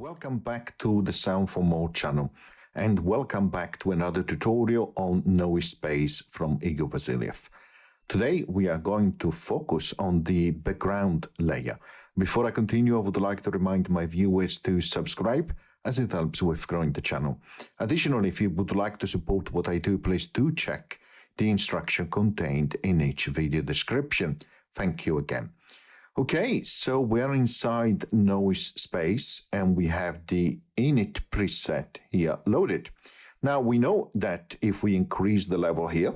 Welcome back to the Sound for More channel, and welcome back to another tutorial on NoiseSpace from Igor Vasiliev. Today we are going to focus on the background layer. Before I continue, I would like to remind my viewers to subscribe, as it helps with growing the channel. Additionally, if you would like to support what I do, please do check the instruction contained in each video description. Thank you again. Okay, so we're inside NoiseSpace and we have the init preset here loaded. Now we know that if we increase the level here,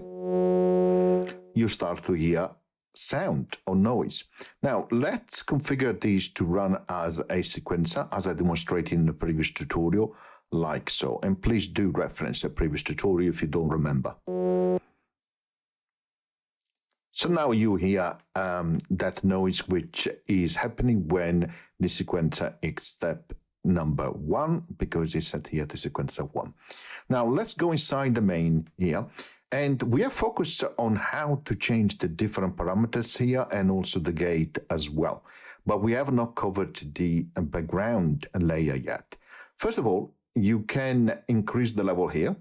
you start to hear sound or noise. Now let's configure these to run as a sequencer, as I demonstrated in the previous tutorial, like so. And please do reference a previous tutorial if you don't remember. So now you hear that noise which is happening when the sequencer is step number 1, because it's set here to sequencer 1. Now let's go inside the main here, and we are focused on how to change the different parameters here and also the gate as well. But we have not covered the background layer yet. First of all, you can increase the level here.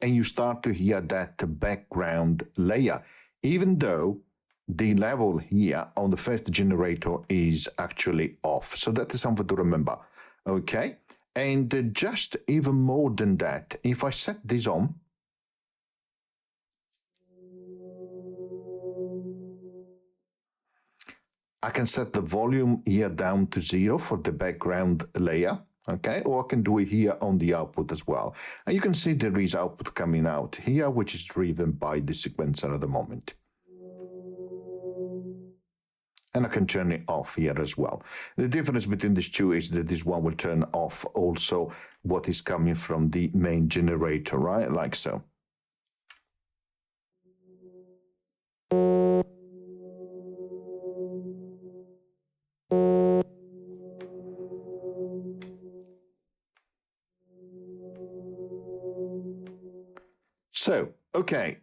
And you start to hear that background layer, even though the level here on the first generator is actually off. So that is something to remember. Okay. And just even more than that, if I set this on, I can set the volume here down to 0 for the background layer. Okay, or I can do it here on the output as well. And you can see there is output coming out here, which is driven by the sequencer at the moment. And I can turn it off here as well. The difference between these two is that this one will turn off also what is coming from the main generator, right? Like so.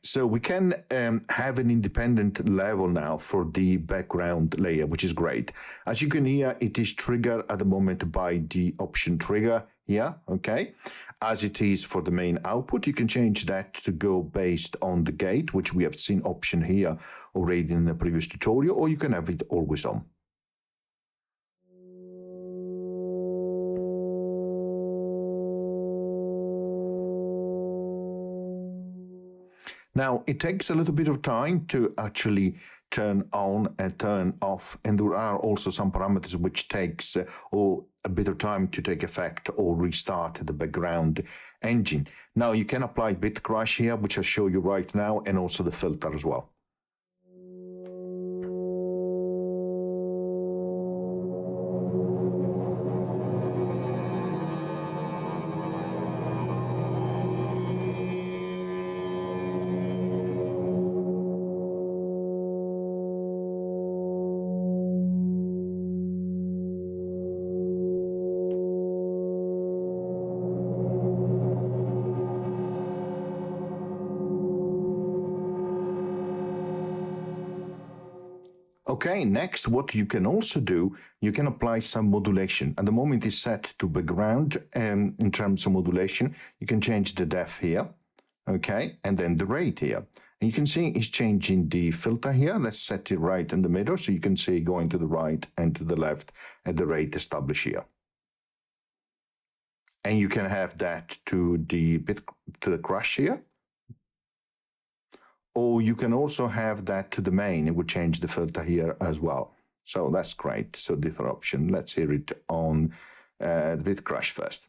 So we can have an independent level now for the background layer, which is great. As you can hear, it is triggered at the moment by the option trigger here, okay? As it is for the main output, you can change that to go based on the gate, which we have seen option here already in the previous tutorial, or you can have it always on. Now, it takes a little bit of time to actually turn on and turn off, and there are also some parameters which takes a bit of time to take effect or restart the background engine. Now, you can apply bit crash here, which I'll show you right now, and also the filter as well. Okay, next, what you can also do, you can apply some modulation. At the moment it's set to background, and in terms of modulation, you can change the depth here, okay, and then the rate here. And you can see it's changing the filter here. Let's set it right in the middle, so you can see going to the right and to the left at the rate established here. And you can have that to the crash here. Or you can also have that to the main. It would change the filter here as well. So that's great. So different option. Let's hear it on the bit crash first.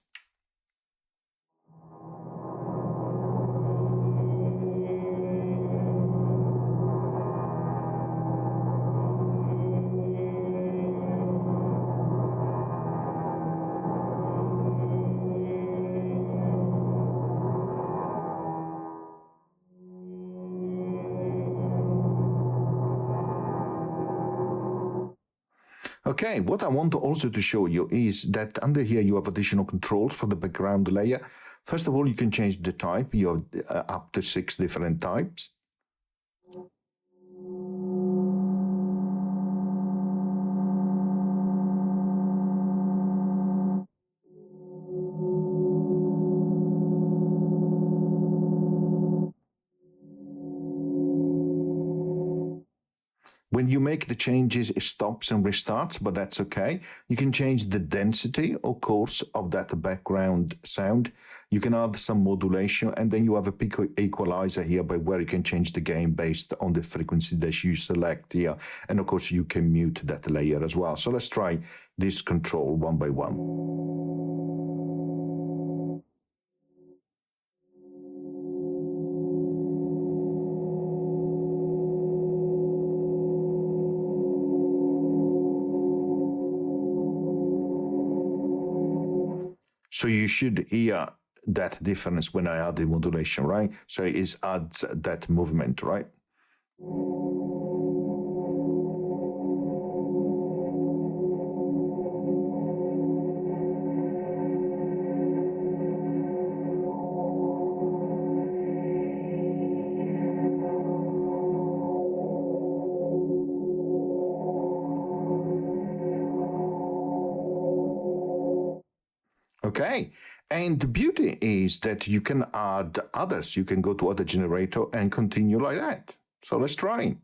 Okay, what I want also to show you is that under here you have additional controls for the background layer. First of all, you can change the type. You have up to 6 different types. When you make the changes, it stops and restarts, but that's okay. You can change the density, of course, of that background sound. You can add some modulation, and then you have a peak equalizer here by where you can change the gain based on the frequency that you select here. And of course, you can mute that layer as well. So let's try this control one by one. So you should hear that difference when I add the modulation, right? So it adds that movement, right? Okay, and the beauty is that you can add others. You can go to other generator and continue like that. So let's try.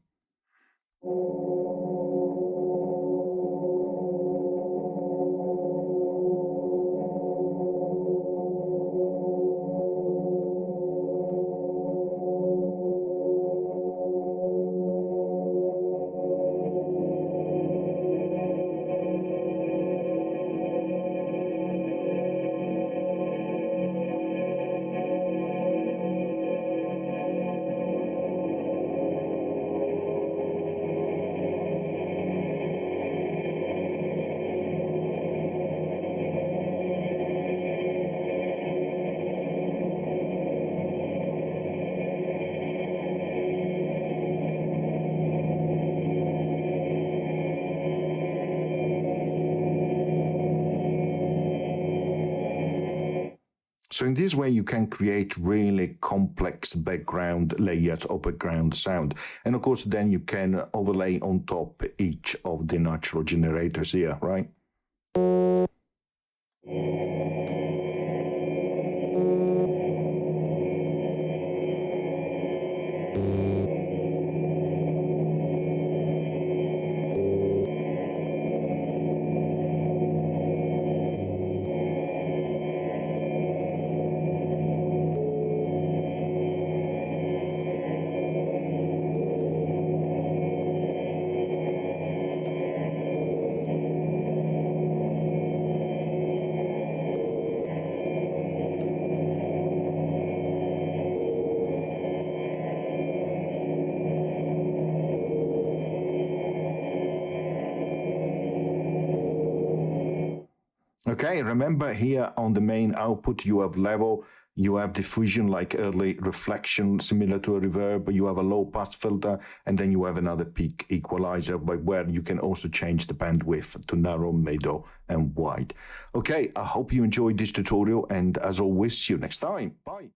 So in this way, you can create really complex background layers or background sound. And of course, then you can overlay on top each of the natural generators here, right? Okay, remember here on the main output, you have level, you have diffusion like early reflection, similar to a reverb, you have a low pass filter, and then you have another peak equalizer by where you can also change the bandwidth to narrow, middle, and wide. Okay, I hope you enjoyed this tutorial, and as always, see you next time. Bye.